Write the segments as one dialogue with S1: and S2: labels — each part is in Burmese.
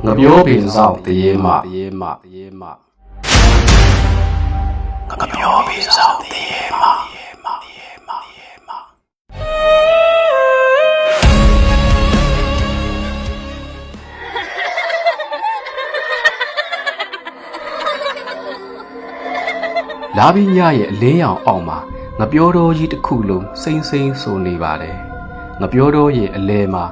S1: ငပြောပင်ဆောင်တရေမငပြောပင်ဆောင်တရေမလာပြီးညရဲ့အလင်းရောင်အောင်မှာငပြောတော်ကြီးတစ်ခုလုံးစိမ့်စိမ့်ဆိုနေပါတယ်ငပြောတော်ရဲ့အလဲမှာ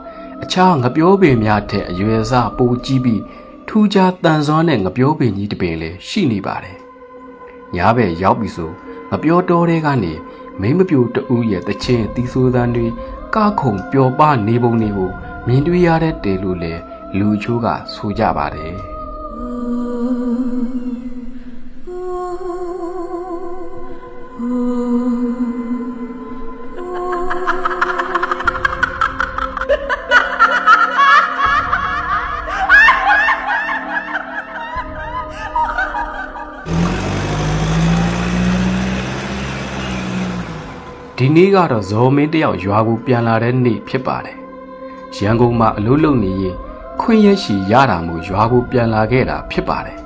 S1: အခြားငပြောပင်များထက်အရွယ်အစားပိုကြီးပြီးထူးခြားတန်ဆွမ်းတဲ့ငပြောပင်ကြီးတစ်ပင်လည်းရှိနေပါတယ်ညဘက်ရောက်ပြီဆိုငပြောတော်တွေကနေမိမပြိုတူရဲ့တချင်းတီးဆိုးသံတွေကခုန်ပျော်ပနေပုံတွေကိုမြင်တွေ့ရတဲ့တဲလို့လေလူချိုးကဆိုကြပါတယ်ဒီနေ့ကတော့ဇော်မင်းတယောက်ရွာကိုပြန်လာတဲ့နေ့ဖြစ်ပါတယ်။ရန်ကုန်မှာအလုပ်လုပ်နေရင်ခွင့်ရရှိရတာမို့ရွာကိုပြန်လာခဲ့တာဖြစ်ပါတယ်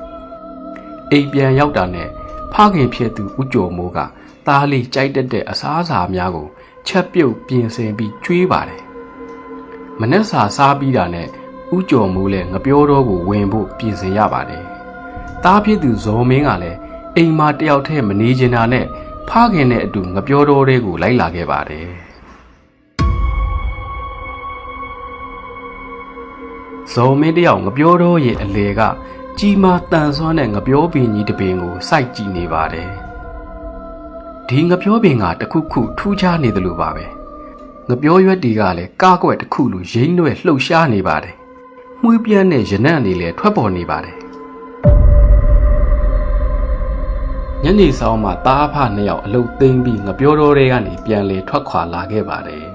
S1: ။အိမ်ပြန်ရောက်တာနဲ့ဖခင်ဖြစ်သူဦးကျော်မိုးကသားလေးကြိုက်တတ်တဲ့အစားအစာများကိုချက်ပြုတ်ပြင်ဆင်ပြီးကျွေးပါတယ်။မနက်စာစားပြီးတာနဲ့ဦးကျော်မိုးလည်းငပြောတော်ကိုဝင်ဖို့ပြင်ဆင်ရပါတယ်။သားဖြစ်သူဇော်မင်းကလည်းအိမ်မှာတယောက်တည်းမနေချင်တာနဲ့ဖခင်နဲ့အတူငပြောတော်တွေကိုလိုက်လာခဲ့ပါတယ်ဇော်မင်းတယောက်ငပြောတော်ရဲ့အလေကကြီးမားတန်ဆွမ်းတဲ့ငပြောပင်ကြီးတစ်ပင်ကိုစိုက်ကြည့်နေပါတယ်ဒီငပြောပင်ကတခုခုထူးခြားနေတယ်လို့ပါပဲငပြောရွက်တွေကလည်းကားကွက်တစ်ခုလိုရိမ့်နှွဲ့လှုပ်ရှားနေပါတယ်မှုပြန်းတဲ့ရနံ့တွေလည်းထွက်ပေါ်နေပါတယ်ညနေဆောင်မှာတားဖနှစ်ယောက်အလုတ်သိမ်းပြီးငပြောတော်တွေကနေပြန်လေထွက်ခွာလာခဲ့ပါတယ်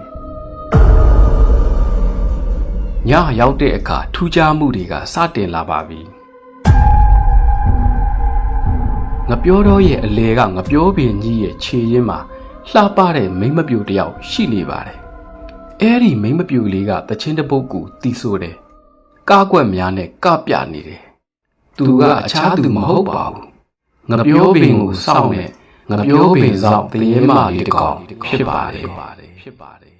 S1: ညရောက်တဲ့အခါထူးခြားမှုတွေကစတင်လာပါပြီငပြောတော်ရဲ့အလေကငပြောပင်ကြီးရဲ့ခြေရင်းမှာလှပတဲ့မိမပြူတယောက်ရှိနေပါတယ်အဲ့ဒီမိမပြူလေးကတချင်းတပုတ်ကိုတီးဆိုတယ်ကားကွက်များနဲ့ကပြနေတယ်သူကအခြားသူမဟုတ်ပါဘူးငပြောပင်ကိုစောင့်နေငပြောပင်ဆောင်တရေမလေးတစ်ကောင်ဖြစ်ပါတယ်